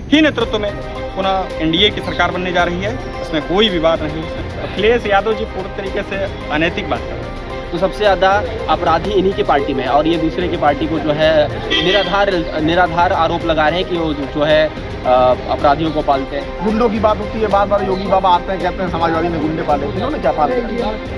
ही नेतृत्व में पुनः एनडीए की सरकार बनने जा रही है। इसमें कोई विवाद नहीं है। अखिलेश यादव जी पूर्ण तरीके से अनैतिक बात कर रहे हैं। तो सबसे ज़्यादा अपराधी इन्हीं की पार्टी में है और ये दूसरे की पार्टी को जो है निराधार आरोप लगा रहे हैं कि वो जो है अपराधियों को पालते हैं। गुंडों की बात होती है, बार बार योगी बाबा आते हैं, कहते हैं समाजवादी ने गुंडे पाले। इन्होंने क्या पाले?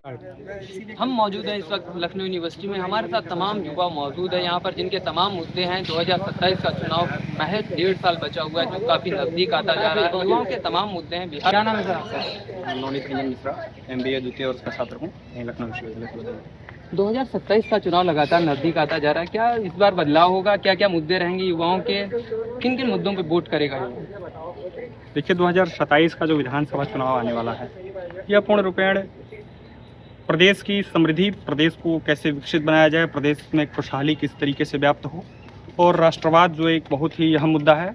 हम मौजूद हैं इस वक्त लखनऊ यूनिवर्सिटी में। हमारे साथ तमाम युवा मौजूद है यहाँ पर, जिनके तमाम मुद्दे हैं। 2027 का चुनाव महज 1.5 साल बचा हुआ है, जो काफ़ी नज़दीक आता जा रहा है। युवाओं के तमाम मुद्दे हैं। बिहार, क्या नाम है सर आपका? नवनीत रंजन मिश्रा, MBA द्वितीय वर्ष का छात्र हूँ लखनऊ विश्वविद्यालय। 2027 का चुनाव लगातार नज़दीक आता जा रहा है। क्या इस बार बदलाव होगा? क्या क्या मुद्दे रहेंगे युवाओं के? किन किन मुद्दों पर वोट करेगा युवा? देखिए, 2027 का जो विधानसभा चुनाव आने वाला है, यह पूर्ण रूपेण प्रदेश की समृद्धि, प्रदेश को कैसे विकसित बनाया जाए, प्रदेश में खुशहाली किस तरीके से व्याप्त हो, और राष्ट्रवाद जो एक बहुत ही अहम मुद्दा है।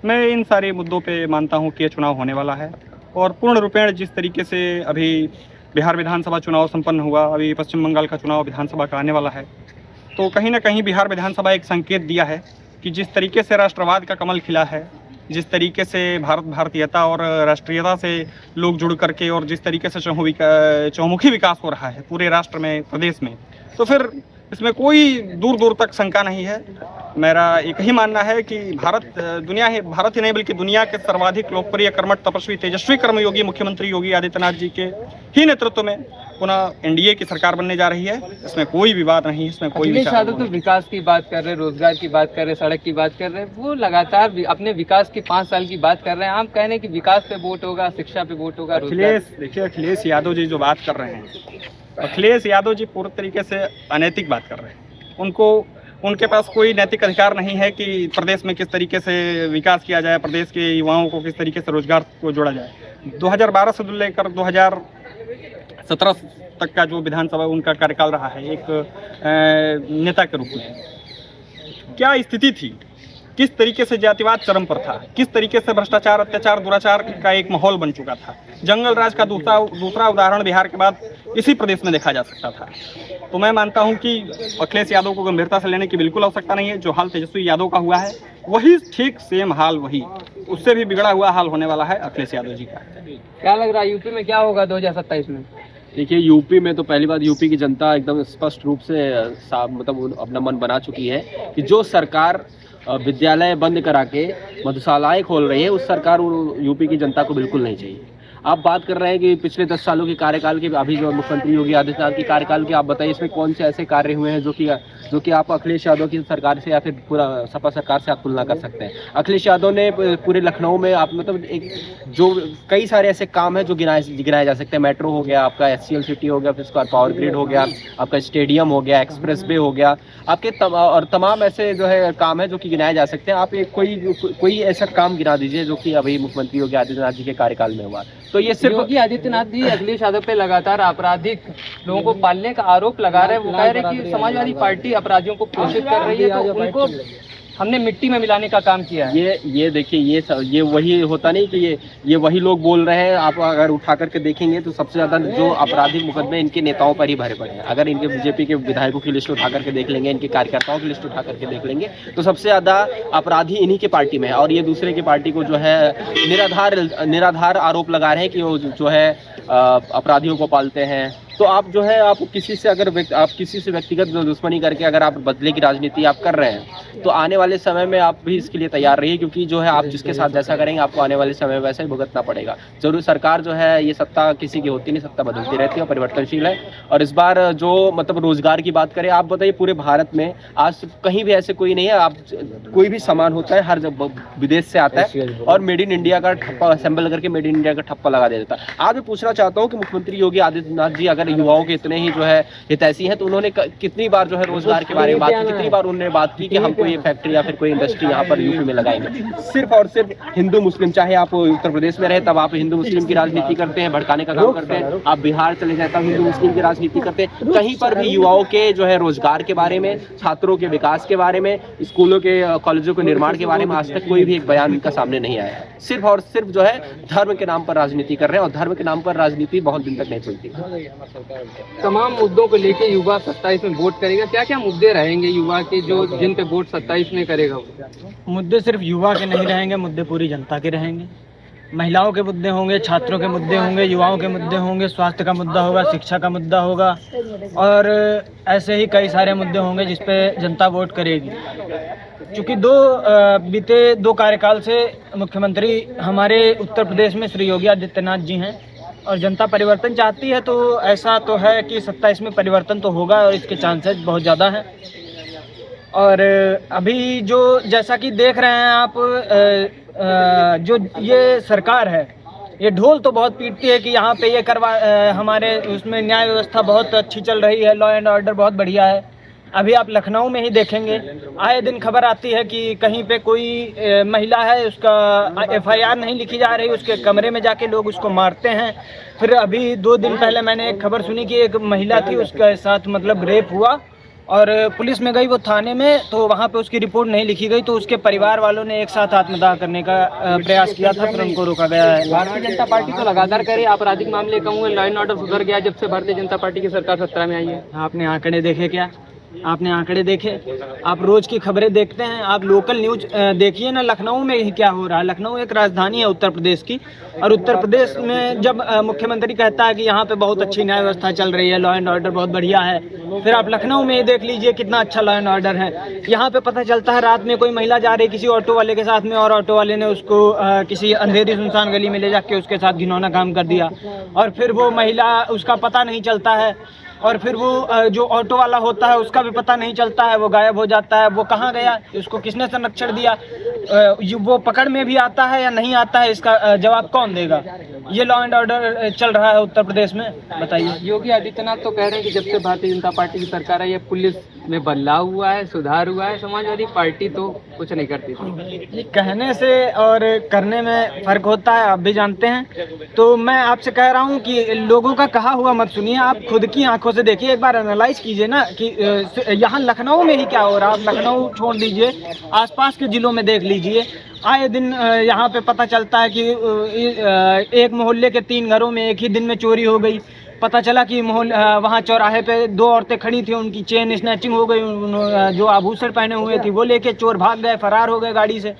मैं इन सारे मुद्दों पे मानता हूँ कि यह चुनाव होने वाला है। और पूर्ण रूपेण जिस तरीके से अभी बिहार विधानसभा चुनाव संपन्न हुआ, अभी पश्चिम बंगाल का चुनाव विधानसभा का आने वाला है, तो कहीं ना कहीं बिहार विधानसभा एक संकेत दिया है कि जिस तरीके से राष्ट्रवाद का कमल खिला है, जिस तरीके से भारतीयता और राष्ट्रीयता से लोग जुड़ करके, और जिस तरीके से चहुमुखी विकास हो रहा है पूरे राष्ट्र में, प्रदेश में, तो फिर इसमें कोई दूर दूर तक शंका नहीं है। मेरा एक ही मानना है कि भारत ही नहीं बल्कि दुनिया के सर्वाधिक लोकप्रिय, कर्मठ, तपस्वी, तेजस्वी, कर्मयोगी मुख्यमंत्री योगी आदित्यनाथ जी के ही नेतृत्व में पुनः एनडीए की सरकार बनने जा रही है। इसमें कोई विवाद नहीं, इसमें कोई विचार तो विकास की बात कर रहे, रोजगार की बात कर रहे, सड़क की बात कर रहे, वो लगातार अपने विकास की 5 साल की बात कर रहे हैं। आप कह रहे हैं कि विकास पे वोट होगा, शिक्षा पे वोट होगा। अखिलेश यादव जी जो बात कर रहे हैं, अखिलेश यादव जी पूर्ण तरीके से अनैतिक बात कर रहे हैं। उनके पास कोई नैतिक अधिकार नहीं है कि प्रदेश में किस तरीके से विकास किया जाए, प्रदेश के युवाओं को किस तरीके से रोजगार को जोड़ा जाए। 2012 से लेकर 2017 तक का जो विधानसभा उनका कार्यकाल रहा है एक नेता के रूप में, क्या स्थिति थी, किस तरीके से जातिवाद चरम पर था, किस तरीके से भ्रष्टाचार, अत्याचार, दुराचार का एक माहौल बन चुका था। जंगल राज का दूसरा उदाहरण बिहार के बाद इसी प्रदेश में देखा जा सकता था। तो मैं मानता हूं कि अखिलेश यादव को गंभीरता से लेने की बिल्कुल आवश्यकता नहीं है। जो हाल तेजस्वी यादव का हुआ है वही ठीक सेम हाल, वही उससे भी बिगड़ा हुआ हाल होने वाला है अखिलेश यादव जी का। क्या लग रहा है यूपी में क्या होगा 2027 में? देखिए, यूपी में तो पहली बात, यूपी की जनता एकदम स्पष्ट रूप से मतलब अपना मन बना चुकी है कि जो सरकार विद्यालय बंद करा के मधुशालाएँ खोल रही है, उस सरकार यूपी की जनता को बिल्कुल नहीं चाहिए। आप बात कर रहे हैं कि पिछले 10 सालों के कार्यकाल के, अभी जो मुख्यमंत्री योगी आदित्यनाथ के कार्यकाल के, आप बताइए इसमें कौन से ऐसे कार्य हुए हैं जो कि आप अखिलेश यादव की सरकार से या फिर पूरा सपा सरकार से आप तुलना कर सकते हैं। अखिलेश यादव ने पूरे लखनऊ में आप मतलब एक जो कई सारे ऐसे काम हैं जो गिनाए जा सकते हैं। मेट्रो हो गया आपका, HCL सिटी हो गया, फिर उसके बाद पावर ग्रिड हो गया, आपका स्टेडियम हो गया, एक्सप्रेस वे हो गया, आपके और तमाम ऐसे जो है काम है जो कि गिनाए जा सकते हैं। आप एक कोई ऐसा काम गिना दीजिए जो कि अभी मुख्यमंत्री योगी आदित्यनाथ जी के कार्यकाल में हुआ। तो ये सिर्फ योगी आदित्यनाथ जी अखिलेश यादव पे लगातार आपराधिक लोगों को पालने का आरोप लगा रहे हैं। वो कह रहे हैं कि समाजवादी पार्टी अपराधियों को पोषित कर रही है, तो उनको हमने मिट्टी में मिलाने का काम किया है। ये देखिए, ये वही होता नहीं कि ये वही लोग बोल रहे हैं। आप अगर उठा करके देखेंगे तो सबसे ज़्यादा जो आपराधिक मुकदमे इनके नेताओं पर ही भरे पड़े हैं। अगर इनके बीजेपी के विधायकों की लिस्ट उठा करके देख लेंगे, इनके कार्यकर्ताओं की लिस्ट उठा करके देख लेंगे, तो सबसे ज़्यादा अपराधी इन्हीं की पार्टी में है और ये दूसरे की पार्टी को जो है निराधार आरोप लगा रहे हैं कि वो जो है अपराधियों को पालते हैं। तो आप जो है आप किसी से व्यक्तिगत दुश्मनी करके अगर आप बदले की राजनीति आप कर रहे हैं, तो आने वाले समय में आप भी इसके लिए तैयार रहिए, क्योंकि जो है आप जिसके साथ जैसा करेंगे आपको आने वाले समय में वैसा ही भुगतना पड़ेगा। जरूर सरकार जो है, ये सत्ता किसी की होती नहीं, सत्ता बदलती रहती है और परिवर्तनशील है। और इस बार जो मतलब रोजगार की बात करें, आप बताइए पूरे भारत में आज कहीं भी ऐसे कोई नहीं है, आप कोई भी सामान होता है हर विदेश से आता है और मेड इन इंडिया का ठप्पा असेंबल करके मेड इन इंडिया का ठप्पा लगा देता है। आज मैं पूछना चाहता हूँ कि मुख्यमंत्री योगी आदित्यनाथ जी अगर युवाओं के इतने ही जो है हितैषी हैं, तो उन्होंने कितनी बार जो है रोजगार के बारे में बात की, कितनी बार उन्होंने बात की कि हम कोई फैक्ट्री या फिर कोई इंडस्ट्री यहाँ पर यूपी में लगाएंगे। सिर्फ और सिर्फ हिंदू मुस्लिम, चाहे आप उत्तर प्रदेश में रहे तब आप हिंदू मुस्लिम की राजनीति करते हैं, भड़काने का काम करते हैं। आप बिहार चले जाते हैं, हिंदू मुस्लिम की राजनीति करते हैं। कहीं पर भी युवाओं के जो है रोजगार के बारे में, छात्रों के विकास के बारे में, स्कूलों के कॉलेजों के निर्माण के बारे में आज तक कोई भी एक बयान इनका सामने नहीं आया है। सिर्फ और सिर्फ जो है धर्म के नाम पर राजनीति कर रहे हैं, और धर्म के नाम पर राजनीति बहुत दिन तक नहीं चलती। तमाम मुद्दों को लेके युवा 27 में वोट करेगा, क्या क्या मुद्दे रहेंगे युवा के जो जिन पे वोट 27 में करेगा वो? मुद्दे सिर्फ युवा के नहीं रहेंगे, मुद्दे पूरी जनता के रहेंगे। महिलाओं के मुद्दे होंगे, छात्रों के मुद्दे होंगे, युवाओं के मुद्दे होंगे, स्वास्थ्य का मुद्दा होगा, शिक्षा का मुद्दा होगा, और ऐसे ही कई सारे मुद्दे होंगे जिस पे जनता वोट करेगी। क्योंकि बीते 2 कार्यकाल से मुख्यमंत्री हमारे उत्तर प्रदेश में श्री योगी आदित्यनाथ जी हैं, और जनता परिवर्तन चाहती है, तो ऐसा तो है कि 27 में परिवर्तन तो होगा और इसके चांसेस बहुत ज़्यादा हैं। और अभी जो जैसा कि देख रहे हैं आप, जो ये सरकार है, ये ढोल तो बहुत पीटती है कि यहाँ पे ये हमारे उसमें न्याय व्यवस्था बहुत अच्छी चल रही है, लॉ एंड ऑर्डर बहुत बढ़िया है। अभी आप लखनऊ में ही देखेंगे, आए दिन खबर आती है कि कहीं पे कोई महिला है, उसका FIR नहीं लिखी जा रही, उसके कमरे में जाके लोग उसको मारते हैं। फिर अभी 2 दिन पहले मैंने एक खबर सुनी कि एक महिला थी, उसके साथ मतलब रेप हुआ और पुलिस में गई वो थाने में, तो वहाँ पे उसकी रिपोर्ट नहीं लिखी गई, तो उसके परिवार वालों ने एक साथ आत्मदाह करने का प्रयास किया था, फिर उनको रोका गया है। भारतीय जनता पार्टी तो लगातार करे आपराधिक मामले कम हुए, लॉ एंड ऑर्डर सुधर गया जब से भारतीय जनता पार्टी की सरकार सत्ता में आई है। आपने आंकड़े देखे क्या? आपने आंकड़े देखे? आप रोज की खबरें देखते हैं, आप लोकल न्यूज देखिए ना, लखनऊ में ही क्या हो रहा है। लखनऊ एक राजधानी है उत्तर प्रदेश की, और उत्तर प्रदेश में जब मुख्यमंत्री कहता है कि यहाँ पे बहुत अच्छी न्याय व्यवस्था चल रही है, लॉ एंड ऑर्डर बहुत बढ़िया है, फिर आप लखनऊ में ही देख लीजिए कितना अच्छा लॉ एंड ऑर्डर है। यहाँ पे पता चलता है रात में कोई महिला जा रही किसी ऑटो वाले के साथ में, और ऑटो वाले ने उसको किसी अंधेरी सुनसान गली में ले जाके उसके साथ घिनौना काम कर दिया, और फिर वो महिला, उसका पता नहीं चलता है, और फिर वो जो ऑटो वाला होता है उसका भी पता नहीं चलता है, वो गायब हो जाता है। वो कहाँ गया, उसको किसने संरक्षण दिया, वो पकड़ में भी आता है या नहीं आता है, इसका जवाब कौन देगा? ये लॉ एंड ऑर्डर चल रहा है उत्तर प्रदेश में, बताइए। योगी आदित्यनाथ तो कह रहे हैं कि जब से भारतीय जनता पार्टी की सरकार है, ये पुलिस में बदलाव हुआ है, सुधार हुआ है, समाजवादी पार्टी तो कुछ नहीं करती थी। कहने से और करने में फर्क होता है, आप भी जानते हैं। तो मैं आपसे कह रहा हूँ कि लोगों का कहा हुआ मत सुनिए, आप खुद की आंखों से देखिए, एक बार एनालाइज कीजिए ना कि यहाँ लखनऊ में ही क्या हो रहा है। आप लखनऊ छोड़ दीजिए, आसपास के जिलों में देख लीजिए, आए दिन यहाँ पे पता चलता है कि एक मोहल्ले के 3 घरों में एक ही दिन में चोरी हो गई। पता चला कि वहाँ चौराहे पे 2 औरतें खड़ी थी, उनकी चेन स्नैचिंग हो गई, जो आभूषण पहने हुए थी वो लेके चोर भाग गए, फरार हो गए गाड़ी से।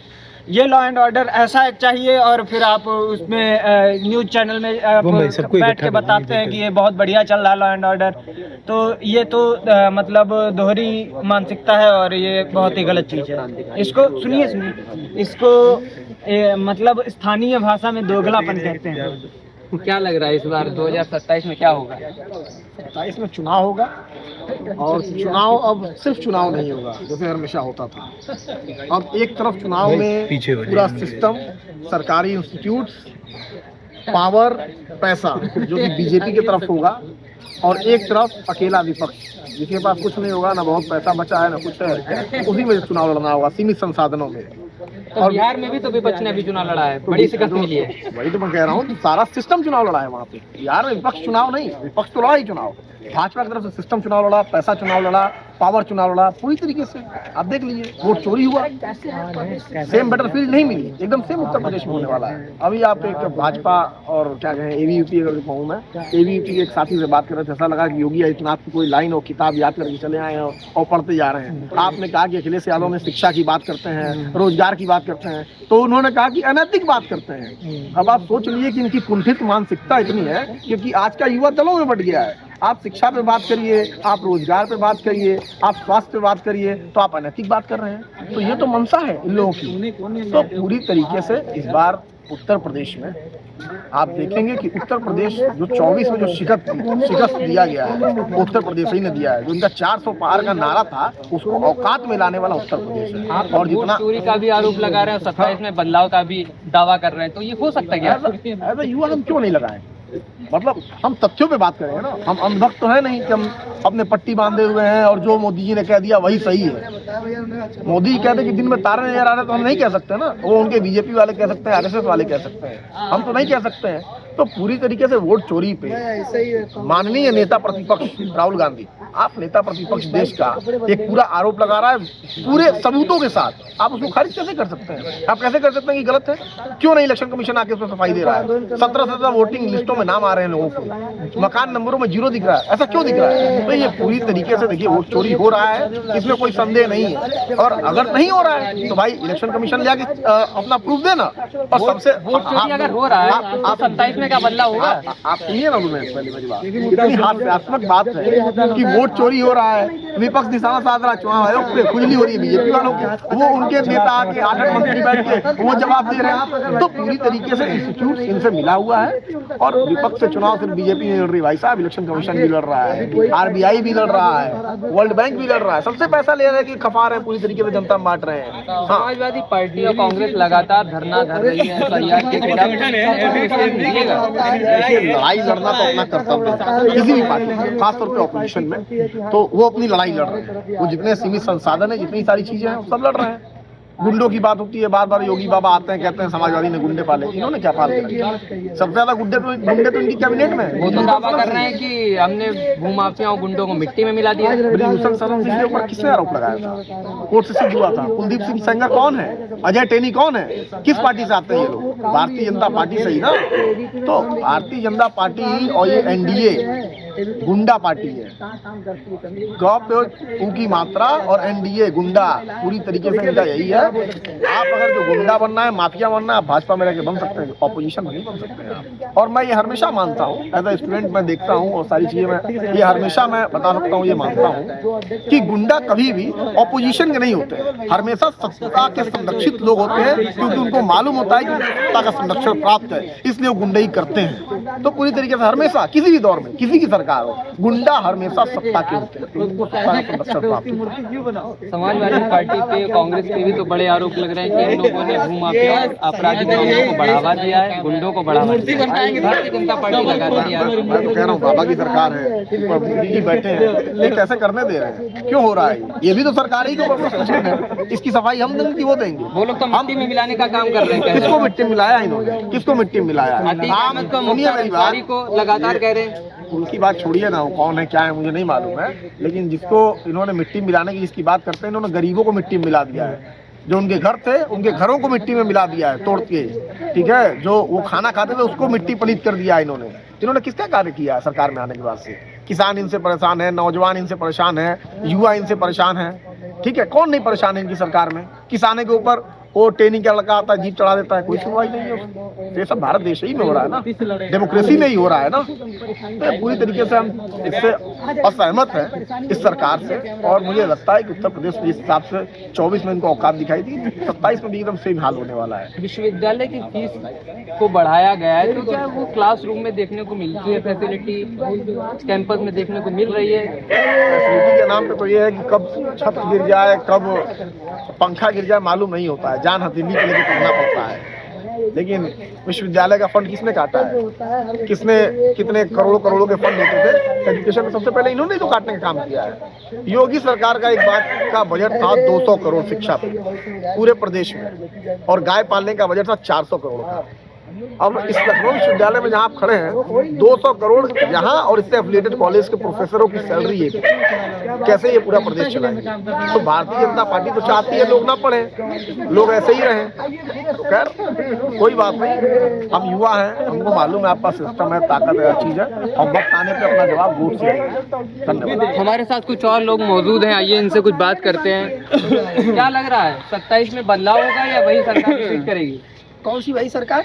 ये लॉ एंड ऑर्डर ऐसा एक चाहिए, और फिर आप उसमें न्यूज़ चैनल में आप बैठ के बताते हैं कि ये बहुत बढ़िया चल रहा है लॉ एंड ऑर्डर। तो ये तो मतलब दोहरी मानसिकता है, और ये बहुत ही गलत चीज़ है। इसको सुनिए, इसको मतलब स्थानीय भाषा में दोगलापन कहते हैं। क्या लग रहा है इस बार 2027 में क्या होगा? 27 में चुनाव होगा, और चुनाव अब सिर्फ चुनाव नहीं होगा जैसे हमेशा होता था। अब एक तरफ चुनाव में पूरा सिस्टम, सरकारी इंस्टीट्यूट्स, पावर, पैसा जो कि बीजेपी की तरफ होगा, और एक तरफ अकेला विपक्ष जिसके पास कुछ नहीं होगा, ना बहुत पैसा बचा है ना कुछ है, उसी में चुनाव लड़ना होगा सीमित संसाधनों में। और बिहार में भी तो विपक्ष ने भी चुनाव लड़ा है, बड़ी शिकस्त मिली है। वही तो मैं कह रहा हूँ, सारा सिस्टम चुनाव लड़ा है वहाँ पे। बिहार में विपक्ष चुनाव नहीं, विपक्ष तो लड़ा ही चुनाव। भाजपा की तरफ से सिस्टम चुनाव लड़ा, पैसा चुनाव लड़ा, पावर चुनाव लड़ा, पूरी तरीके से आप देख लीजिए। वोट चोरी हुआ, सेम बैटलफील्ड नहीं मिली, एकदम सेम उत्तर प्रदेश में होने वाला है। अभी आप एक भाजपा और क्या कहें ABVP अगर कहूँ मैं, ABVP के एक साथी से बात कर रहे थे, ऐसा लगा कि योगी आदित्यनाथ की कोई लाइन और किताब याद करके चले आए हैं और पढ़ते जा रहे हैं। आपने कहा कि अखिलेश यादव में शिक्षा की बात करते हैं, रोजगार की बात करते हैं, तो उन्होंने कहा कि अनैतिक बात करते हैं। अब आप सोच लीजिए कि इनकी कुंठित मानसिकता इतनी है, क्योंकि आज का युवा दलों में बट गया है। आप शिक्षा पे बात करिए, आप रोजगार पे बात करिए, आप स्वास्थ्य पे बात करिए, तो आप अनैतिक बात कर रहे हैं। तो ये तो मंशा है इन लोगों की। तो पूरी तरीके से इस बार उत्तर प्रदेश में आप देखेंगे कि उत्तर प्रदेश जो 24 में जो शिकस्त दिया गया है, उत्तर प्रदेश ही ने दिया है। जो इनका 400 पार का नारा था, उसको औकात में लाने वाला उत्तर प्रदेश है। और जितना चोरी का भी आरोप लगा रहे हैं, 27 में बदलाव का भी दावा कर रहे हैं, तो ये हो सकता है क्या? ऐसा युवा हम क्यों नहीं लगाएं? मतलब हम तथ्यों पे बात करें ना, हम अंधभक्त तो है नहीं कि हम अपने पट्टी बांधे हुए हैं और जो मोदी जी ने कह दिया वही सही है। मोदी जी कहते कि दिन में तारे नजर आ रहे, तो हम नहीं कह सकते ना। वो उनके बीजेपी वाले कह सकते हैं, RSS वाले कह सकते हैं, हम तो नहीं कह सकते हैं। तो पूरी तरीके से वोट चोरी पे माननीय नेता प्रतिपक्ष राहुल गांधी, आप नेता प्रतिपक्ष देश का एक पूरा आरोप लगा रहा है पूरे सबूतों के साथ, आप उसको खारिज कैसे कर सकते हैं? आप कैसे कर सकते हैं कि गलत है? क्यों नहीं इलेक्शन कमीशन आके उसमें सफाई दे रहा है? 17 वोटिंग लिस्टों में नाम आ रहे हैं लोगों के, मकान नंबरों में 0 दिख रहा है, ऐसा क्यों दिख रहा है? तो ये पूरी तरीके से देखिए वोट चोरी हो रहा है, इसमें कोई संदेह नहीं है। और अगर नहीं हो रहा है तो भाई इलेक्शन कमीशन ले आके अपना प्रूफ देना। और सबसे वोट चोरी अगर हो रहा है तो 27 में क्या बदलाव होगा? आप सुनिए ना पहले मेरी बात, इतनी हास्यास्पद बात है कि वोट चोरी हो रहा है, विपक्ष निशाना साध रहा, चुनाव आयोग पे खुजली हो रही है बीजेपी वालों की, वो उनके नेता आके 8 मंत्री बैठ के वो जवाब दे रहे हैं। तो पूरी तरीके से इंस्टीट्यूट इनसे मिला हुआ है और विपक्ष से चुनाव सिर्फ बीजेपी नहीं लड़ रही भाई साहब, इलेक्शन कमीशन भी लड़ रहा है, आरबीआई भी लड़ रहा है, वर्ल्ड बैंक भी लड़ रहा है, सबसे पैसा ले रहे हैं कि खपा रहे हैं, पूरी तरीके से जनता में बांट रहे हैं। समाजवादी पार्टी और कांग्रेस लगातार धरना धर रही है एफआईआर के खिलाफ। लड़ाई लड़ना तो अपना कर्तव्य है किसी भी पार्टी, खासतौर पे ऑपोजिशन में, तो वो अपनी लड़ाई लड़ रहे हैं। वो जितने सीमित संसाधन है, जितनी सारी चीजें हैं, सब लड़ रहे हैं। गुंडों की बात होती है, बार बार योगी बाबा आते हैं, कहते हैं समाजवादी ने गुंडे पाले, इन्होंने क्या पाल के? सबसे ज्यादा गुंडे तो इनकी कैबिनेट में है। वो तो दावा कर रहे हैं कि हमने भूमाफिया और गुंडों को मिट्टी में मिला दिया। ब्रिजभूषण शरण सिंह के ऊपर किसने आरोप लगाया था? कोर्ट से सिद्ध हुआ था। कुलदीप सिंह सेंगर कौन है? अजय टेनी कौन है? किस पार्टी से आते हैं ये लोग? भारतीय जनता पार्टी से ही ना। तो भारतीय जनता पार्टी और ये एनडीए गुंडा पार्टी है। गौ की मात्रा और एनडीए गुंडा, पूरी तरीके से इनका यही है। आप अगर जो गुंडा बनना है, माफिया बनना है, आप भाजपा में रह के बन सकते हैं, ऑपोजिशन नहीं बन सकते हैं आप। और मैं ये हमेशा मानता हूँ, एज ए स्टूडेंट मैं देखता हूँ और सारी चीजें मैं ये हमेशा मैं बता सकता हूँ, ये मानता हूँ कि गुंडा कभी भी ऑपोजिशन के नहीं होते, हमेशा सत्ता के संरक्षित लोग होते हैं, क्योंकि उनको मालूम होता है कि सत्ता का संरक्षण प्राप्त है, इसलिए वो गुंडई करते हैं। तो पूरी तरीके से हमेशा किसी भी दौर में किसी की सरकार हो, गुंडा हमेशा सत्ता के होते हैं, उनको सत्ता का संरक्षण प्राप्त होता है। समाजवादी पार्टी पे, कांग्रेस पे भी तो बड़े आरोप लग रहे हैं कि इन लोगों ने भूमाफिया और आपराधिक तत्वों को बढ़ावा दिया है, गुंडों को बढ़ावा दिया है। भारतीय जनता पार्टी लगातार मैं तो कह रहा हूँ बाबा की सरकार है, मोदी जी बैठे हैं, ये कैसे करने दे रहे हैं? क्यों हो रहा है? ये भी तो सरकार ही को प्रश्न है, इसकी सफाई हम देंगे कि वो देंगे? वो लोग तो मिट्टी में मिलाने का काम कर रहे हैं। किसको मिट्टी में मिलाया इन्होंने? किसको मिट्टी में मिलाया? अतीक अहमद को, मुख्तार अंसारी को लगातार कह रहे हैं। उनकी बात छोड़िए ना, वो कौन है क्या है मुझे नहीं मालूम है, लेकिन जिसको इन्होंने मिट्टी मिलाने की जिसकी बात करते हैं, इन्होंने गरीबों को मिट्टी में मिला दिया है। जो उनके घर थे, उनके घरों को मिट्टी में मिला दिया है तोड़ के, ठीक है। जो वो खाना खाते थे उसको मिट्टी पलीत कर दिया है इन्होंने किसका कार्य किया है सरकार में आने के बाद से? किसान इनसे परेशान है, नौजवान इनसे परेशान है, युवा इनसे परेशान है, ठीक है। कौन नहीं परेशान है इनकी सरकार में? किसानों के ऊपर वो टेनी का लड़का आता है, जीप चढ़ा देता है, कोई सुनवाई नहीं है उसमें। ये सब भारत देश ही में हो रहा है ना, डेमोक्रेसी में ही हो रहा है ना। तो पूरी तरीके से हम इससे असहमत हैं इस सरकार से, और मुझे लगता है कि उत्तर प्रदेश जिस हिसाब से 24 में इनको औकात दिखाई दी, 27 में भी एकदम सेम हाल होने वाला है। विश्वविद्यालय की फीस को बढ़ाया गया है, तो क्या वो क्लासरूम में देखने को मिलती है फैसिलिटी, कैंपस में देखने को मिल रही है? फैसिलिटी के नाम पे तो ये है कि कब छत गिर जाए, कब पंखा गिर जाए मालूम नहीं होता है, जान हथेली के लेके पढ़ना पड़ता है। लेकिन विश्वविद्यालय का फंड किसने काटा है? किसने कितने करोड़ों के फंड होते थे एजुकेशन में? सबसे पहले इन्होंने तो काटने का काम किया है। योगी सरकार का एक बात का बजट था 200 करोड़ शिक्षा पे पूरे प्रदेश में, और गाय पालने का बजट था 400 करोड़ का। अब इस लखनऊ विश्वविद्यालय में जहाँ आप खड़े हैं 200 करोड़ यहाँ, और इससे एफिलिएटेड कॉलेज के प्रोफेसरों की सैलरी है, कैसे ये पूरा प्रदेश चलाएंगे? तो भारतीय जनता पार्टी तो चाहती है लोग ना पढ़े, लोग ऐसे ही रहें। तो खैर कोई बात नहीं, हम युवा हैं, हमको मालूम है आपका सिस्टम है, ताकत है, हर चीज है, और वक्त आने पर अपना जवाब वोट से देंगे। धन्यवाद। हमारे साथ कुछ और लोग मौजूद हैं, आइए इनसे कुछ बात करते हैं। क्या लग रहा है, 27 में बदलाव होगा या वही सरकार रिपीट करेगी? कौन सी वही सरकार?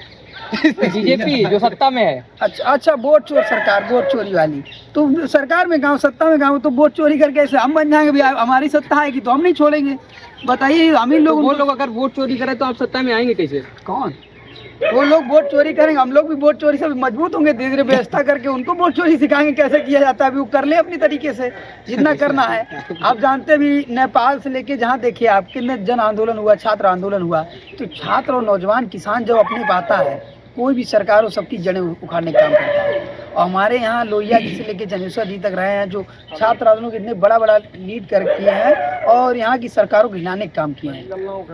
बीजेपी जो सत्ता में है। अच्छा वोट चोर सरकार, वोट चोरी वाली। तो सरकार में गाँव, सत्ता में गाँव, तो वोट चोरी करके ऐसे हम बन जाएंगे? भैया हमारी सत्ता आएगी तो हम नहीं छोड़ेंगे, बताइए। हम ही लोग, वो लोग अगर वोट चोरी करें तो आप सत्ता में आएंगे कैसे? कौन? वो लोग वोट चोरी करेंगे, हम लोग भी वोट चोरी से मजबूत होंगे, धीरे धीरे व्यवस्था करके उनको वोट चोरी सिखाएंगे कैसे किया जाता है। अभी वो कर ले अपनी तरीके से जितना करना है। आप जानते भी नेपाल से लेके जहाँ देखिए आप कितने जन आंदोलन हुआ, छात्र आंदोलन हुआ, तो छात्र और नौजवान किसान जब अपने पाता है, कोई भी सरकार हो सबकी जड़ें उखाड़ने का काम करता है। और हमारे यहाँ लोहिया जी से लेके जनेश्वर जी तक रहे हैं, जो छात्र आंदोलन कितने बड़ा लीड कर किए हैं और यहाँ की सरकारों को हिलाने का काम किए हैं।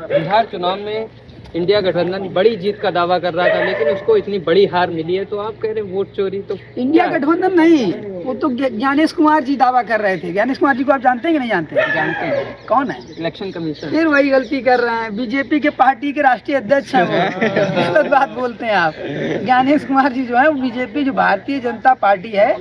बिहार चुनाव में इंडिया गठबंधन बड़ी जीत का दावा कर रहा था, लेकिन उसको इतनी बड़ी हार मिली है, तो आप कह रहे हैं वोट चोरी? तो इंडिया गठबंधन नहीं, वो तो ज्ञानेश कुमार जी दावा कर रहे थे। ज्ञानेश कुमार जी को आप जानते हैं कि नहीं जानते? जानते हैं, कौन है? Election commission. फिर वही गलती कर रहे हैं, बीजेपी के पार्टी के राष्ट्रीय अध्यक्ष हैं वो। गलत बात बोलते हैं आप। ज्ञानेश कुमार जी जो है वो बीजेपी, जो भारतीय जनता पार्टी है,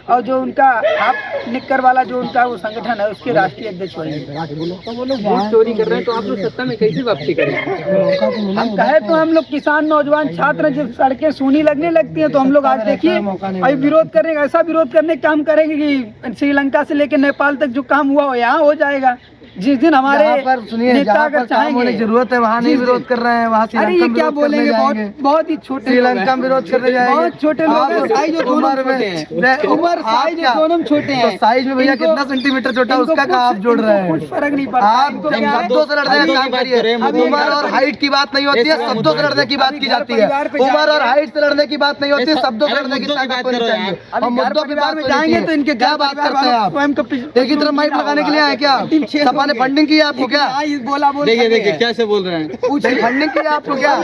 और जो उनका हाफ निक्कर वाला जो उनका वो संगठन है, उसके राष्ट्रीय अध्यक्ष वही है। तो वो लोग वोट चोरी कर रहे हैं, तो आप लोग सत्ता में कैसे वापसी करेंगे? हम कहे तो हम लोग किसान, नौजवान, छात्र, जब सड़कें सूनी लगने लगती हैं तो हम लोग आज देखिए अभी विरोध करेंगे, ऐसा विरोध करने का काम करेंगे कि श्रीलंका से लेकर नेपाल तक जो काम हुआ हो यहाँ हो जाएगा। जिस दिन हमारे नेता अगर चाहेंगे, जरूरत है वहाँ नहीं विरोध कर रहे हैं, वहाँ अरे ये क्या बोलेंगे, बहुत ही छोटे श्रीलंका में विरोध करने जाएंगे। बहुत छोटे लोग हैं, साइज जो दोनों छोटे हैं, उम्र साइज जो दोनों छोटे हैं। साइज में भैया कितना सेंटीमीटर छोटा, उसका क्या आप जोड़ रहे हैं? कुछ फर्क नहीं पड़ता। आप शब्दों से लड़ने का काम करिए। उम्र और हाइट की बात नहीं होती है, शब्दों से लड़ने की बात की जाती है। उम्र और हाइट से लड़ने की बात नहीं होती है, शब्दों से लड़ने की ताकत होनी चाहिए। हम मुद्दों की बात में जाएंगे तो इनके क्या बात करते हैं आप? एक ही तरफ माइक लगाने के लिए आए क्या? सपा ने फंडिंग की आपको क्या? देखिए कैसे बोल रहे हैं? फंडिंग की आपको क्या?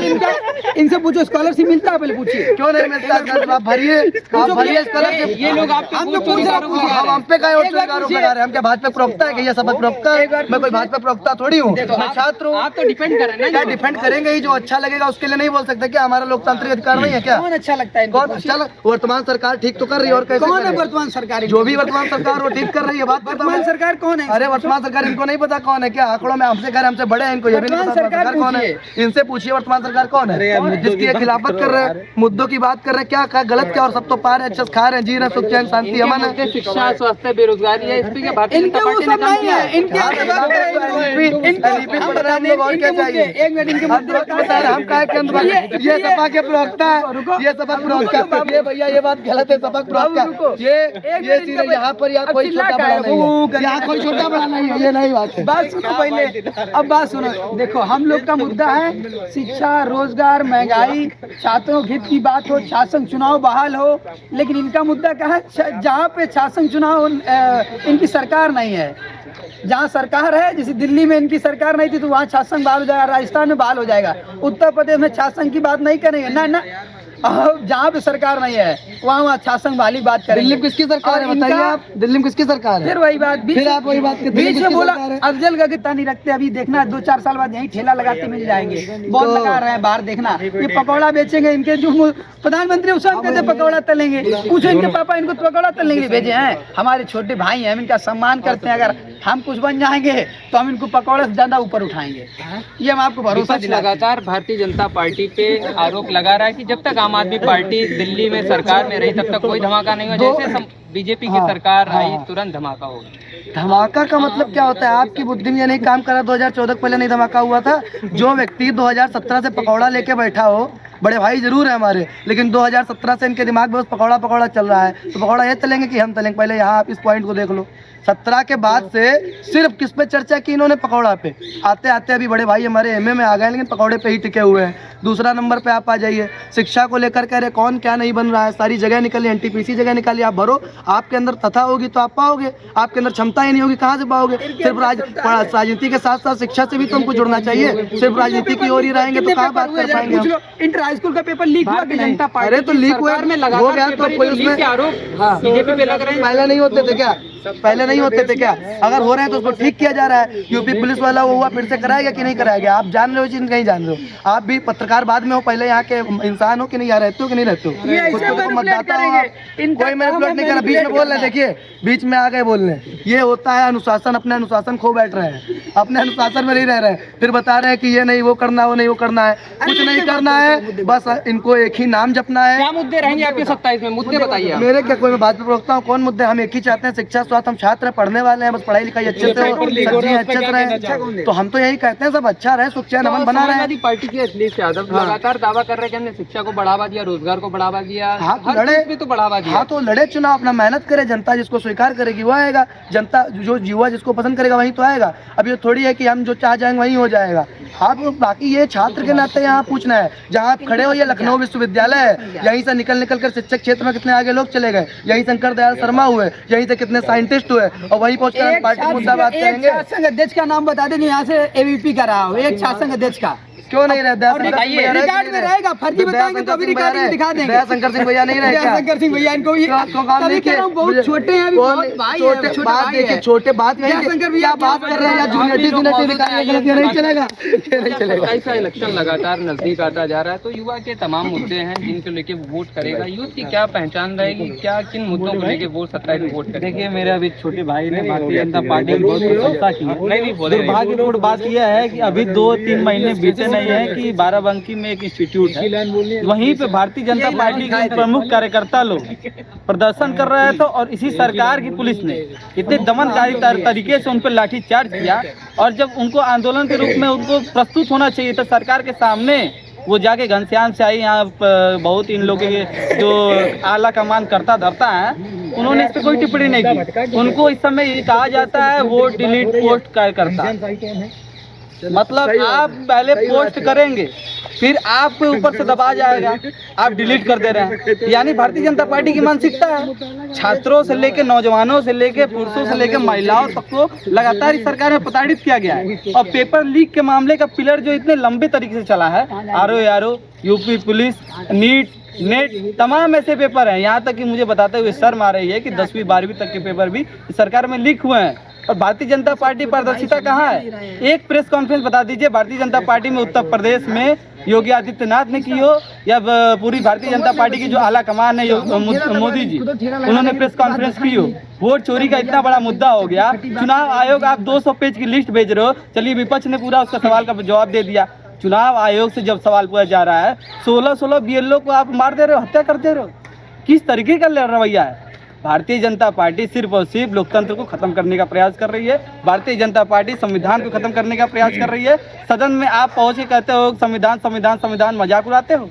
इनसे पूछो स्कॉलरशिप मिलता है, पहले पूछिए। क्यों नहीं मिलता? आप भरिए स्कॉलरशिप। ये लोग आपके हम वोट लोग चोरी पूछ का रहे आरोप हैं। लगा रहे हैं। हम पे का वोट चोरी का आरोप लगा रहे हैं? हम क्या भाजपा प्रवक्ता है? क्या सब प्रवक्ता है? मैं कोई भाजपा प्रवक्ता थोड़ी हूँ, मैं छात्र हूँ। आप तो डिपेंड कर रहे हैं क्या ना। डिफेंड करेंगे ही, जो अच्छा लगेगा उसके लिए नहीं बोल सकते क्या? हमारा लोकतांत्रिक अधिकार नहीं है क्या? कौन अच्छा लगता है इनको? कौन अच्छा वर्तमान सरकार ठीक तो कर रही है, और कैसे कौन है करे? वर्तमान सरकार? जो भी वर्तमान सरकार वो ठीक कर रही है, बात करता हूँ वर्तमान मैं। सरकार कौन है? अरे वर्तमान सरकार इनको नहीं पता कौन है क्या? आंकड़ों में हमसे कह रहे, हमसे बड़े हैं, इनको ये भी नहीं वर्तमान पता वर्तमान सरकार सरकार कौन है। इनसे पूछिए वर्तमान सरकार कौन है, जिसकी ये खिलाफत कर रहे हैं, मुद्दों की बात कर रहे हैं। क्या क्या गलत क्या? और सब तो पा रहे हैं, अच्छा खा रहे हैं, जी रहे हैं, सुख चैन शांति अमन है। शिक्षा, स्वास्थ्य, बेरोजगारी है, इस पे क्या भारतीय इनके जनता वो पार्टी सब ने काम नहीं किया है। इनके आप बात करें, हम बता रहे हैं, और क्या चाहिए? एक मिनट, इनके मुद्दे बता रहे, हम क्या केंद्र, ये सपा के प्रवक्ता है, ये सपा प्रवक्ता, ये भैया ये बात गलत है। सपा प्रवक्ता ये चीज यहाँ पर यहाँ कोई छोटा बड़ा नहीं है, यहाँ कोई छोटा बड़ा नहीं है, ये नहीं बात है। बात सुनो पहले, अब बात सुनो। देखो हम लोग का मुद्दा है शिक्षा, रोजगार, महंगाई, छात्रों के हित की बात हो, शासन चुनाव बहाल हो। लेकिन इनका मुद्दा क्या है? जहाँ पे शासन चुनाव इनकी सरकार नहीं है, जहाँ सरकार है, जैसे दिल्ली में इनकी सरकार नहीं थी तो वहाँ शासन बहाल हो जाएगा, राजस्थान में बहाल हो जाएगा, उत्तर प्रदेश में शासन की बात नहीं करेंगे ना ना। जहाँ पे सरकार नहीं है वहाँ शासन वाली बात करेंगे। दिल्ली में किसकी सरकार है बताइए आप? दिल्ली में किसकी सरकार है? फिर वही बात, फिर आप वही बात बीच में बोला अफजल का कितना नहीं रखते। अभी देखना 2-4 साल बाद यही ठेला लगाते मिल जाएंगे, बहुत लगा रहे हैं बाहर। देखना ये पकौड़ा बेचेंगे, इनके जो प्रधानमंत्री उस समय कहते पकौड़ा तलेंगे, पूछो इनके पापा इनको पकौड़ा तलने के लिए भेजे हैं? हमारे छोटे भाई हैं, हम इनका सम्मान करते हैं। अगर हम कुछ बन जाएंगे तो हम इनको पकौड़े से ज्यादा ऊपर उठाएंगे, ये हम आपको भरोसा विपक्ष लगातार भारतीय जनता पार्टी पे आरोप लगा रहा है कि जब तक आम आदमी पार्टी दिल्ली में सरकार में रही तब तक कोई धमाका नहीं हुआ, जैसे बीजेपी की सरकार आई तुरंत धमाका हो गया। धमाका का मतलब क्या होता है? आपकी बुद्धि में ये नहीं काम करा, 2014 पहले नहीं धमाका हुआ था? जो व्यक्ति 2017 से पकौड़ा लेके बैठा हो, बड़े भाई जरूर है हमारे, लेकिन 2017 से इनके दिमाग में बस पकौड़ा पकौड़ा चल रहा है, तो पकौड़ा ये तलेंगे कि हम तलेंगे? पहले यहाँ आप इस पॉइंट को देख लो। 17 के बाद से सिर्फ किस पे चर्चा की इन्होंने? पकौड़ा पे। आते आते अभी बड़े भाई हमारे एमए में आ गए, लेकिन पकौड़े पे ही टिके हुए हैं। दूसरा नंबर पे आप आ जाइए, शिक्षा को लेकर कह रहे कौन क्या नहीं बन रहा है, सारी जगह निकली, एनटीपीसी जगह निकाली, आप भरो। आपके अंदर तथा होगी तो आप पाओगे, आपके अंदर क्षमता ही नहीं होगी कहाँ से पाओगे? सिर्फ राजनीति के साथ साथ शिक्षा से भी तो हमको जुड़ना चाहिए। सिर्फ राजनीति की ओर ही रहेंगे तो कहाँ बात कर पाएंगे हम? इंटर हाई स्कूल का पेपर लीक हुआ कि नहीं? अरे तो लीक हुआ में हो गया तो कोई उसमें आरोप बीजेपी पे लग रहे हैं। पहले नहीं होते थे क्या? पहले नहीं होते थे क्या? अगर हो रहे हैं तो उसको ठीक किया जा रहा है। यूपी पुलिस वाला वो हुआ, फिर से कराएगा कि नहीं कराएगा? आप जान रहे हो चीज नहीं जान रहे हो? आप भी पत्रकार बाद में हो, पहले यहाँ के इंसान हो कि नहीं, यहाँ रहते हो कि नहीं रहते हो? मतदाता हो आप, कोई मैनिपुलेट नहीं करा। बीच में बोल रहे, देखिए बीच में आ गए बोलने, ये होता है अनुशासन। अपने अनुशासन खो बैठ रहे हैं, अपने अनुशासन में नहीं रह रहे हैं, फिर बता रहे हैं कि ये नहीं वो करना, वो नहीं वो करना है, कुछ नहीं करना है, बस इनको एक ही नाम जपना है। क्या मुद्दे रहेंगे आपके 27 में? मुद्दे बताइए आप। मेरे क्या, कोई मैं भाजपा प्रवक्ता हूँ? कौन मुद्दे? हम एक ही चाहते हैं, शिक्षा स्वास्थ्य। हम छात्र पढ़ने वाले हैं, बस पढ़ाई लिखाई अच्छे से हो, सब्जियां अच्छे से रहे, तो हम तो यही कहते हैं सब अच्छा रहे, सुख चैन अमन बना रहे। समाजवादी पार्टी के अखिलेश यादव लगातार दावा कर रहे हैं कि हमने शिक्षा को बढ़ावा दिया, रोजगार को बढ़ावा दिया, हर चीज में तो बढ़ावा दिया। हाँ तो लड़े चुनाव, अपना मेहनत करे, जनता जिसको स्वीकार करेगी वो आएगा, जनता जो युवा जिसको पसंद करेगा वही तो आएगा। अब ये थोड़ी है कि हम जो चाह जाएंगे वही हो जाएगा। आप बाकी ये छात्र के नाते यहाँ पूछना है, जहाँ आप खड़े हो ये लखनऊ विश्वविद्यालय है, यहीं से निकल कर शिक्षक क्षेत्र में कितने आगे लोग चले गए, यहीं शंकर दयाल शर्मा हुए, यहीं से कितने साइंटिस्ट हुए, और वहीं पहुंचकर पार्टी मुद्दा बात करेंगे। शासन अध्यक्ष का नाम बता दें यहाँ से एबीपी का रहा हो, एक शासन अध्यक्ष का क्यों नहीं रहे? रिकॉर्ड में रहेगा, फर्जी बताएंगे तो अभी रिकॉर्ड में दिखा देंगे। दयाशंकर सिंह भैया नहीं रहे क्या? दयाशंकर सिंह भैया इनको काम नहीं किया? बहुत छोटे हैं अभी, बहुत भाई हैं, छोटे बात भाई देखिए, हैं। छोटे बात दयाशंकर भैया क्या बात कर रहे हैं? या जूनियरिटी दिखाएंगे, नहीं चलेगा, नहीं चलेगा। ऐसा इलेक्शन लगातार नजदीक आता जा रहा है, तो युवा के तमाम मुद्दे हैं जिनको लेके वोट करेगा। यूथ की क्या पहचान रहेगी, क्या किन मुद्दों को लेके वोट 27 में वोट करेगा? देखिए, मेरे अभी छोटे भाई ने भारतीय जनता पार्टी की बहुत प्रशंसा की है। दुर्भाग्यपूर्ण बात यह है कि अभी 2-3 महीने बीते नहीं है कि बाराबंकी में एक इंस्टीट्यूट है, वहीं पे भारतीय जनता पार्टी के प्रमुख कार्यकर्ता लोग प्रदर्शन कर रहे थे और इसी सरकार की पुलिस ने इतने दमनकारी तरीके से उन पर लाठीचार्ज किया। और जब उनको आंदोलन के रूप में उनको प्रस्तुत होना चाहिए था सरकार के सामने, वो जाके घनश्याम से आई, यहाँ बहुत इन लोगों के जो आला कमान करता धरता है, उन्होंने इस पर कोई टिप्पणी नहीं की। उनको इस समय ये कहा जाता है वोट डिलीट पोस्ट करता, मतलब आप पहले पोस्ट करेंगे फिर आपके ऊपर से दबा जाएगा, आप डिलीट कर दे रहे हैं। यानी भारतीय जनता पार्टी की मानसिकता है। छात्रों से लेकर नौजवानों से लेकर पुरुषों से लेकर महिलाओं तक को लगातार इस सरकार में प्रताड़ित किया गया है। और पेपर लीक के मामले का पिलर जो इतने लंबे तरीके से चला है, RO UP police, NEET, NET, तमाम ऐसे पेपर हैं, यहाँ तक कि मुझे बताते हुए शर्म आ रही है कि 10वीं 12वीं तक के पेपर भी इस सरकार में लीक हुए हैं। और भारतीय जनता पार्टी पारदर्शिता कहाँ है? एक प्रेस कॉन्फ्रेंस बता दीजिए भारतीय जनता पार्टी में उत्तर प्रदेश में योगी आदित्यनाथ ने की हो या पूरी भारतीय जनता पार्टी की जो आला कमान है मोदी जी, उन्होंने प्रेस कॉन्फ्रेंस की हो। वोट चोरी का इतना बड़ा मुद्दा हो गया, चुनाव आयोग आप 200 पेज की लिस्ट भेज रहे हो, चलिए विपक्ष ने पूरा उसका सवाल का जवाब दे दिया। चुनाव आयोग से जब सवाल पूछा जा रहा है, 16 BLO को आप मार दे रहे हो, हत्या कर दे रहे हो, किस तरीके का रवैया है? भारतीय जनता पार्टी सिर्फ और सिर्फ लोकतंत्र को खत्म करने का प्रयास कर रही है। भारतीय जनता पार्टी संविधान को खत्म करने का प्रयास कर रही है। सदन में आप पहुंच के कहते हो संविधान संविधान संविधान, मजाक उड़ाते हो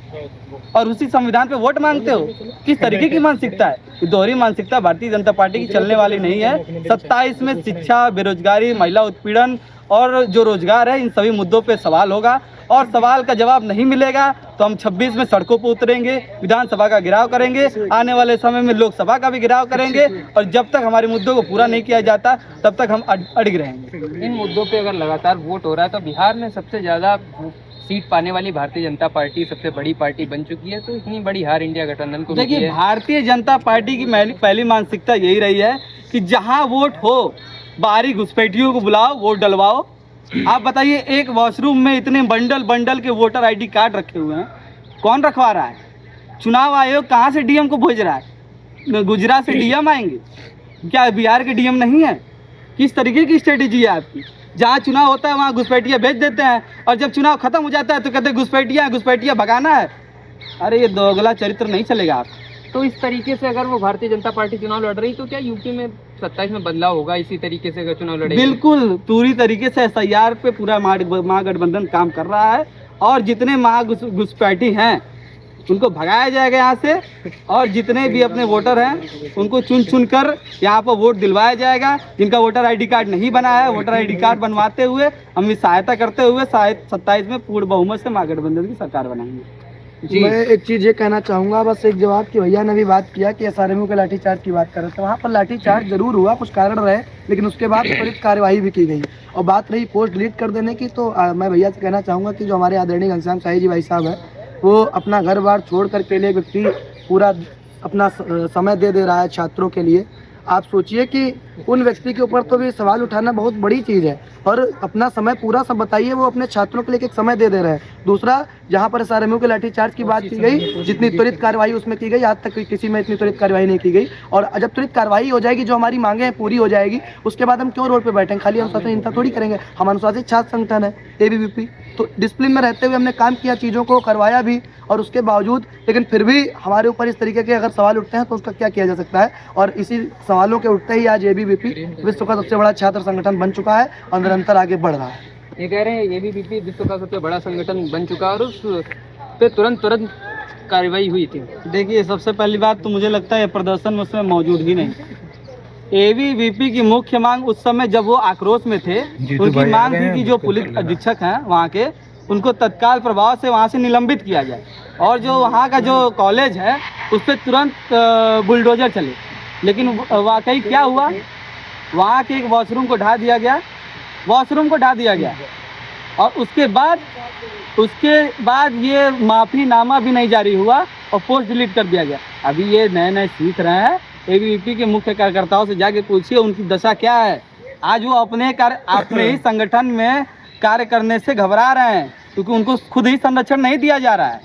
और उसी संविधान पे वोट मांगते हो। किस तरीके की मानसिकता है? ये दोहरी मानसिकता भारतीय जनता पार्टी की चलने वाली नहीं है। 27 में शिक्षा, बेरोजगारी, महिला उत्पीड़न और जो रोजगार है, इन सभी मुद्दों पे सवाल होगा और सवाल का जवाब नहीं मिलेगा तो हम 26 में सड़कों पर उतरेंगे, विधानसभा का घेराव करेंगे, आने वाले समय में लोकसभा का भी घेराव करेंगे और जब तक हमारे मुद्दों को पूरा नहीं किया जाता तब तक हम अड़िग रहेंगे। इन मुद्दों पे अगर लगातार वोट हो रहा है तो बिहार में सबसे ज़्यादा सीट पाने वाली भारतीय जनता पार्टी सबसे बड़ी पार्टी बन चुकी है, तो इतनी बड़ी हार इंडिया गठबंधन को मिली है। देखिए, भारतीय जनता पार्टी की पहली मानसिकता यही रही है कि जहाँ वोट हो बाहरी घुसपैठियों को बुलाओ, वोट डलवाओ। आप बताइए, एक वॉशरूम में इतने बंडल के वोटर ID कार्ड रखे हुए हैं, कौन रखवा रहा है? चुनाव आयोग कहाँ से DM को भेज रहा है? गुजरात से DM आएंगे क्या? बिहार के DM नहीं है? किस तरीके की स्ट्रेटेजी है आपकी? जहाँ चुनाव होता है वहाँ घुसपैठिया भेज देते हैं और जब चुनाव खत्म हो जाता है तो कहते हैं घुसपैठिया भगाना है। अरे ये दोगला चरित्र नहीं चलेगा आप। तो इस तरीके से अगर वो भारतीय जनता पार्टी चुनाव लड़ रही तो क्या यूपी में 27 में बदलाव होगा इसी तरीके से अगर चुनाव लड़ेगी? बिल्कुल, पूरी तरीके से SIR पे पूरा महागठबंधन काम कर रहा है और जितने घुसपैठी हैं उनको भगाया जाएगा यहाँ से और जितने भी अपने वोटर हैं उनको चुन कर यहाँ पर वोट दिलवाया जाएगा। जिनका वोटर ID कार्ड नहीं बना है, वोटर ID कार्ड बनवाते हुए हम सहायता करते हुए 27 में पूर्ण बहुमत से महागठबंधन की सरकार बनाएंगे। जी, मैं एक चीज़ ये कहना चाहूँगा, बस एक जवाब कि भैया ने भी बात किया कि SRMO के लाठीचार्ज की बात कर रहे थे। वहाँ पर लाठीचार्ज जरूर हुआ, कुछ कारण रहे, लेकिन उसके बाद त्वरित कार्यवाही भी की गई। और बात रही पोस्ट डिलीट कर देने की, तो मैं भैया से कहना चाहूँगा कि जो हमारे आदरणीय घनश्याम शाही जी भाई साहब है, वो अपना घर बार छोड़ कर के लिए व्यक्ति पूरा अपना समय दे रहा है छात्रों के लिए। आप सोचिए कि उन व्यक्ति के ऊपर तो भी सवाल उठाना बहुत बड़ी चीज़ है और अपना समय पूरा सब बताइए, वो अपने छात्रों के लिए एक समय दे रहे हैं। दूसरा, जहाँ पर SRMO के लाठीचार्ज की बात की गई, जितनी त्वरित कार्रवाई उसमें की गई, आज तक किसी में इतनी त्वरित कार्रवाई नहीं की गई। और जब त्वरित कार्रवाई हो जाएगी, जो हमारी मांगे हैं पूरी हो जाएगी, उसके बाद हम क्यों रोड पे बैठेंगे? खाली अनुशासनहीनता थोड़ी करेंगे। हम अनुशासित छात्र संगठन है ABVP, तो डिसिप्लिन में रहते हुए हमने काम किया, चीज़ों को करवाया भी, और उसके बावजूद लेकिन फिर भी हमारे ऊपर इस तरीके के अगर सवाल उठते हैं तो उसका क्या किया जा सकता है? और इसी सवालों के उठते ही आज ABVP विश्व का सबसे बड़ा छात्र संगठन बन चुका है और निरंतर आगे बढ़ रहा है। ये कह रहे हैं ABVP विश्व का सबसे बड़ा संगठन बन चुका है और उस पे तुरंत कार्रवाई हुई थी। देखिए, सबसे पहली बात तो मुझे लगता है प्रदर्शन में उसमें मौजूद ही नहीं। ABVP की मुख्य मांग उस समय जब वो आक्रोश में थे, उनकी मांग थी कि जो पुलिस अधीक्षक हैं वहाँ के, उनको तत्काल प्रभाव से वहाँ से निलंबित किया जाए और जो वहाँ का जो कॉलेज है उस पर तुरंत बुलडोजर चले। लेकिन वाकई क्या हुआ? वहाँ के एक वॉशरूम को ढा दिया गया, और उसके बाद ये माफ़ीनामा भी नहीं जारी हुआ और पोस्ट डिलीट कर दिया गया। अभी ये नए नए सीख रहे हैं। एबीवीपी के मुख्य कार्यकर्ताओं से जाके पूछिए उनकी दशा क्या है। आज वो अपने ही संगठन में कार्य करने से घबरा रहे हैं क्योंकि उनको खुद ही संरक्षण नहीं दिया जा रहा है।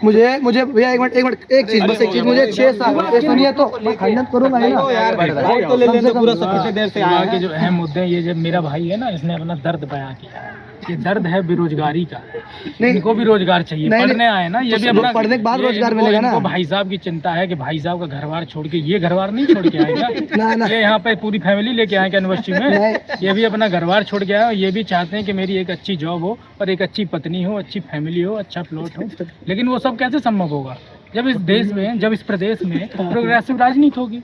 मुझे भैया एक चीज मुझे 6 साल सुनिए तो मैं खंडन करूंगा ही ना। तो ले लेते पूरा सफेद देर से आगे जो अहम मुद्दे हैं, ये जब मेरा भाई है ना, इसने अपना दर्द बयां किया है। ये दर्द है बेरोजगारी का। इनको भी रोजगार चाहिए, पढ़ने आए ना, ये भी अपना पढ़ने के बाद रोजगार मिलेगा ना। भाई साहब की चिंता है कि भाई साहब का घरवार छोड़ के, ये घरवार नहीं छोड़ के आएगा, ये यहाँ पे पूरी फैमिली लेके आए यूनिवर्सिटी में, ये भी अपना घरवार छोड़ के आए और ये भी चाहते हैं कि मेरी एक अच्छी जॉब हो और एक अच्छी पत्नी हो, अच्छी फैमिली हो, अच्छा प्लॉट हो। लेकिन वो सब कैसे संभव होगा जब इस देश में, जब इस प्रदेश में प्रोग्रेसिव राजनीति होगी।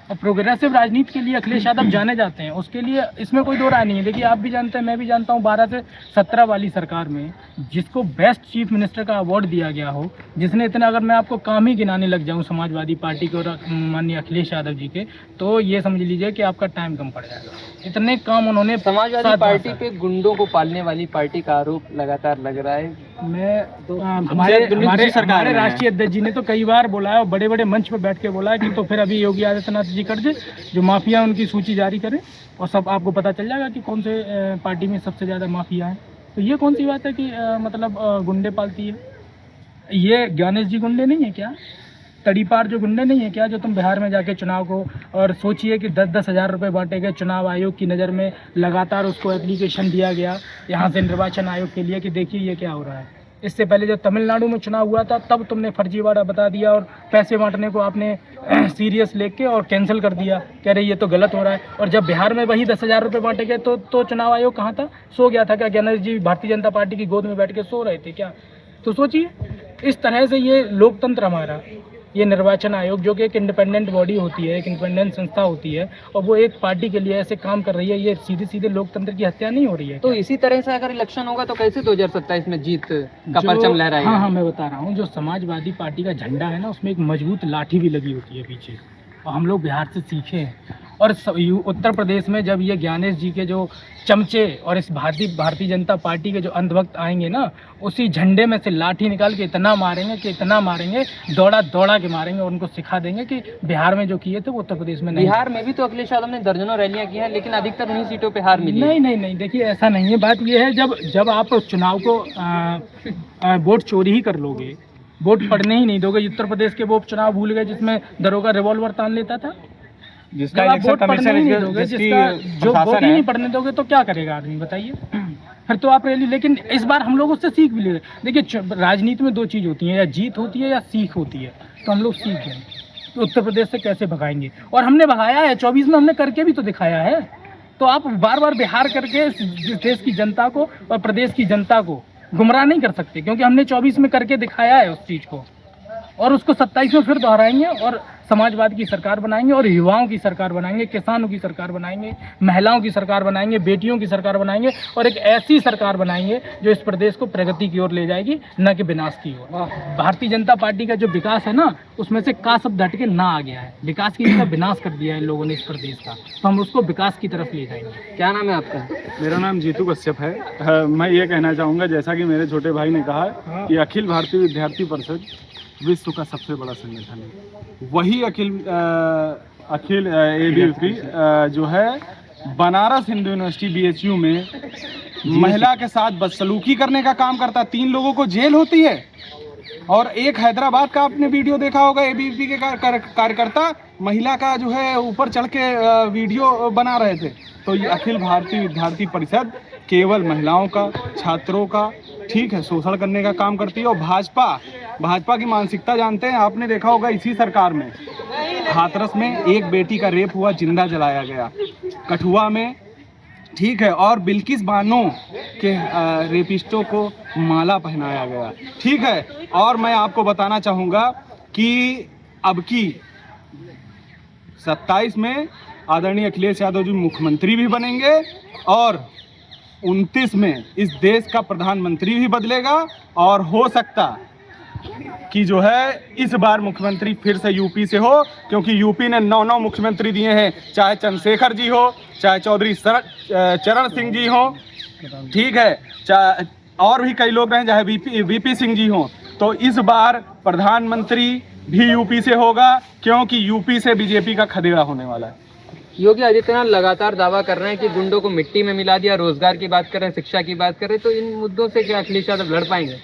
और प्रोग्रेसिव राजनीति के लिए अखिलेश यादव जाने जाते हैं, उसके लिए इसमें कोई दो राय नहीं है। देखिए आप भी जानते हैं, मैं भी जानता हूँ, 12 से 17 वाली सरकार में जिसको बेस्ट चीफ मिनिस्टर का अवार्ड दिया गया हो, जिसने इतना, अगर मैं आपको काम ही गिनाने लग जाऊँ समाजवादी पार्टी के और माननीय अखिलेश यादव जी के, तो ये समझ लीजिए कि आपका टाइम कम पड़ जाएगा। इतने काम उन्होंने समाजवादी पार्टी पे गुंडों को पालने वाली पार्टी का आरोप लगातार लग रहा है। हमारे राष्ट्रीय अध्यक्ष जी ने तो कई बार बोला है और बड़े बड़े मंच पर बैठ के बोला है कि तो फिर अभी योगी आदित्यनाथ जी कर दे, जो माफिया उनकी सूची जारी करें और सब आपको पता चल जाएगा कि कौन से पार्टी में सबसे ज़्यादा माफिया है। तो ये कौन सी बात है कि मतलब गुंडे पालती है? ये ज्ञानेश जी गुंडे नहीं है क्या? तड़ीपार जो गुंडे नहीं है क्या, जो तुम बिहार में जाके चुनाव को, और सोचिए कि 10-10 हज़ार रुपये बांटे गए चुनाव आयोग की नज़र में, लगातार उसको एप्लीकेशन दिया गया यहाँ से निर्वाचन आयोग के लिए कि देखिए ये क्या हो रहा है। इससे पहले जब तमिलनाडु में चुनाव हुआ था तब तुमने फर्जीवाड़ा बता दिया और पैसे बांटने को आपने सीरियस लेके और कैंसिल कर दिया, कह रहे ये तो गलत हो रहा है। और जब बिहार में वही 10 हज़ार रुपये बांटे गए तो चुनाव आयोग कहाँ था? सो गया था क्या? ज्ञानेश जी भारतीय जनता पार्टी की गोद में बैठ के सो रहे थे क्या? तो सोचिए, इस तरह से ये लोकतंत्र हमारा, ये निर्वाचन आयोग जो कि एक इंडिपेंडेंट बॉडी होती है, एक इंडिपेंडेंट संस्था होती है, और वो एक पार्टी के लिए ऐसे काम कर रही है, ये सीधे सीधे लोकतंत्र की हत्या नहीं हो रही है? तो इसी तरह से अगर इलेक्शन होगा तो कैसे 2027 में जीत का परचम लहराएगा? हाँ, मैं बता रहा हूँ, जो समाजवादी पार्टी का झंडा है ना, उसमें एक मजबूत लाठी भी लगी होती है पीछे, और हम लोग बिहार से सीखे हैं। और उत्तर प्रदेश में जब ये ज्ञानेश जी के जो चमचे और इस भारतीय जनता पार्टी के जो अंधभक्त आएंगे ना, उसी झंडे में से लाठी निकाल के इतना मारेंगे, दौड़ा के मारेंगे और उनको सिखा देंगे कि बिहार में जो किए थे वो उत्तर प्रदेश में नहीं। बिहार में भी तो अखिलेश यादव ने दर्जनों रैलियां की हैं, लेकिन अधिकतर उन्हीं सीटों पे हार मिली। नहीं, देखिए ऐसा नहीं है। बात ये है, जब आप चुनाव को वोट चोरी ही कर लोगे, वोट पड़ने ही नहीं दोगे। उत्तर प्रदेश के वो उपचुनाव भूल गए जिसमें दरोगा रिवॉल्वर तान लेता था। जिसका वोट पढ़ने ही नहीं दोगे, जो वोट ही नहीं पढ़ने दोगे तो क्या करेगा आदमी, बताइए? फिर तो आप रैली, लेकिन इस बार हम लोग उससे सीख भी ले रहे। देखिए राजनीति में दो चीज़ होती है, या जीत होती है या सीख होती है। तो हम लोग सीख गए तो उत्तर प्रदेश से कैसे भगाएंगे, और हमने भगाया है। 24 में हमने करके भी तो दिखाया है। तो आप बार बार बिहार करके इस देश की जनता को और प्रदेश की जनता को गुमराह नहीं कर सकते, क्योंकि हमने 24 में करके दिखाया है उस चीज़ को, और उसको 27 में फिर दोहराएंगे और समाजवाद की सरकार बनाएंगे और युवाओं की सरकार बनाएंगे, किसानों की सरकार बनाएंगे, महिलाओं की सरकार बनाएंगे, बेटियों की सरकार बनाएंगे, और एक ऐसी सरकार बनाएंगे जो इस प्रदेश को प्रगति की ओर ले जाएगी, न कि विनाश की ओर। भारतीय जनता पार्टी का जो विकास है ना, उसमें से का शब्द हट के ना आ गया है। विकास की जगह विनाश कर दिया है लोगों ने इस प्रदेश का, तो हम उसको विकास की तरफ ले जाएंगे। क्या नाम है आपका? मेरा नाम जीतू कश्यप है। मैं ये कहना चाहूँगा, जैसा कि मेरे छोटे भाई ने कहा कि अखिल भारतीय विद्यार्थी परिषद विश्व का सबसे बड़ा संगठन है। वही अखिल एबीवीपी जो है बनारस हिंदू यूनिवर्सिटी BHU में महिला के साथ बदसलूकी करने का काम करता है। 3 लोगों को जेल होती है, और एक हैदराबाद का आपने वीडियो देखा होगा, एबीवीपी के कार्यकर्ता महिला का जो है ऊपर चढ़ के वीडियो बना रहे थे। तो ये अखिल भारतीय विद्यार्थी परिषद केवल महिलाओं का, छात्रों का, ठीक है, शोषण करने का काम करती है। और भाजपा की मानसिकता जानते हैं, आपने देखा होगा इसी सरकार में हाथरस में एक बेटी का रेप हुआ, जिंदा जलाया गया, कठुआ में, ठीक है, और बिल्किस बानो के रेपिस्टों को माला पहनाया गया, ठीक है। और मैं आपको बताना चाहूँगा कि अब की 27 में आदरणीय अखिलेश यादव जी मुख्यमंत्री भी बनेंगे, और 29 में इस देश का प्रधानमंत्री भी बदलेगा, और हो सकता कि जो है इस बार मुख्यमंत्री फिर से यूपी से हो, क्योंकि यूपी ने 9 मुख्यमंत्री दिए हैं, चाहे चंद्रशेखर जी हो, चाहे चौधरी चरण सिंह जी हो, ठीक है, और भी कई लोग हैं, चाहे वीपी सिंह जी हों, तो इस बार प्रधानमंत्री भी यूपी से होगा, क्योंकि यूपी से बीजेपी का खदेड़ा होने वाला है। योगी आदित्यनाथ लगातार दावा कर रहे हैं कि गुंडों को मिट्टी में मिला दिया, रोजगार की बात कर रहे हैं, शिक्षा की बात कर रहे हैं, तो इन मुद्दों से क्या अखिलेश यादव लड़ पाएंगे?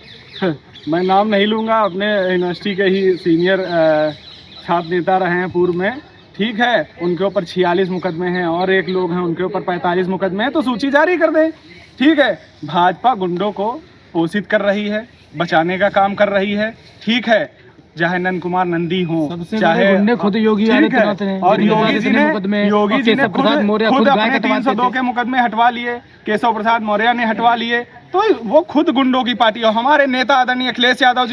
मैं नाम नहीं लूँगा, अपने यूनिवर्सिटी के ही सीनियर छात्र नेता रहे हैं पूर्व में, ठीक है, उनके ऊपर 46 मुकदमे हैं और एक लोग हैं उनके ऊपर 45 मुकदमे हैं, तो सूची जारी कर दें, ठीक है। भाजपा गुंडों को पोषित कर रही है, बचाने का काम कर रही है, ठीक है, चाहे नंद कुमार नंदी हो, चाहे गुंडे खुद योगी आदित्यनाथ हैं, और योगी जी ने खुद अपने 302 के मुकदमे हटवा लिए, केशव प्रसाद मौर्य ने हटवा लिए, तो वो खुद गुंडों की पार्टी। और हमारे नेता आदरणीय अखिलेश यादव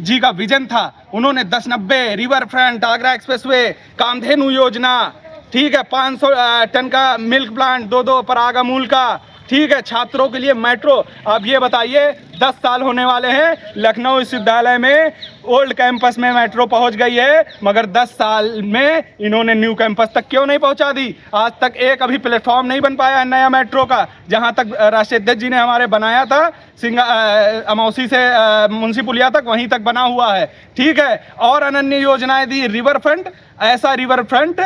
जी का विजन था, उन्होंने 1090, river front, Agra expressway, Kamdhenu Yojana, ठीक है, 500 टन का मिल्क प्लांट, 2 पराग अमूल का, ठीक है, छात्रों के लिए मेट्रो। अब ये बताइए, 10 साल होने वाले हैं, लखनऊ विश्वविद्यालय में ओल्ड कैंपस में मेट्रो पहुंच गई है, मगर 10 साल में इन्होंने न्यू कैंपस तक क्यों नहीं पहुंचा दी? आज तक एक अभी प्लेटफॉर्म नहीं बन पाया है नया मेट्रो का। जहां तक राष्ट्रीय अध्यक्ष जी ने हमारे बनाया था, अमौसी से मुंशी पुलिया तक, वहीं तक बना हुआ है, ठीक है। और अनन्य योजनाएं दी, रिवर फ्रंट, ऐसा रिवर फ्रंट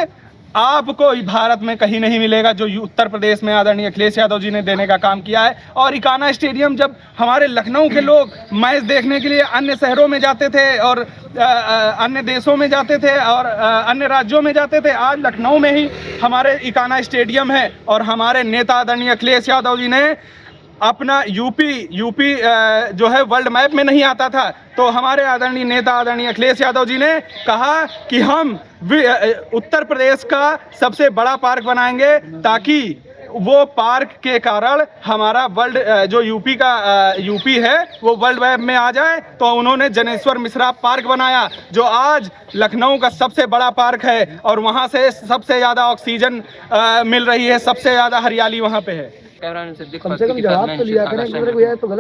आपको भारत में कहीं नहीं मिलेगा जो उत्तर प्रदेश में आदरणीय अखिलेश यादव जी ने देने का काम किया है। और इकाना स्टेडियम, जब हमारे लखनऊ के लोग मैच देखने के लिए अन्य शहरों में जाते थे और अन्य देशों में जाते थे और अन्य राज्यों में जाते थे, आज लखनऊ में ही हमारे इकाना स्टेडियम है। और हमारे नेता आदरणीय अखिलेश यादव जी ने अपना यूपी जो है वर्ल्ड मैप में नहीं आता था, तो हमारे आदरणीय नेता आदरणीय अखिलेश यादव जी ने कहा कि हम उत्तर प्रदेश का सबसे बड़ा पार्क बनाएंगे, ताकि वो पार्क के कारण हमारा वर्ल्ड जो यूपी है वो वर्ल्ड मैप में आ जाए। तो उन्होंने जनेश्वर मिश्रा पार्क बनाया, जो आज लखनऊ का सबसे बड़ा पार्क है और वहाँ से सबसे ज़्यादा ऑक्सीजन मिल रही है, सबसे ज़्यादा हरियाली वहाँ पे है। कैमरामैन सिद्दीक कम से कम जवाब तो लिया करें, तो गलत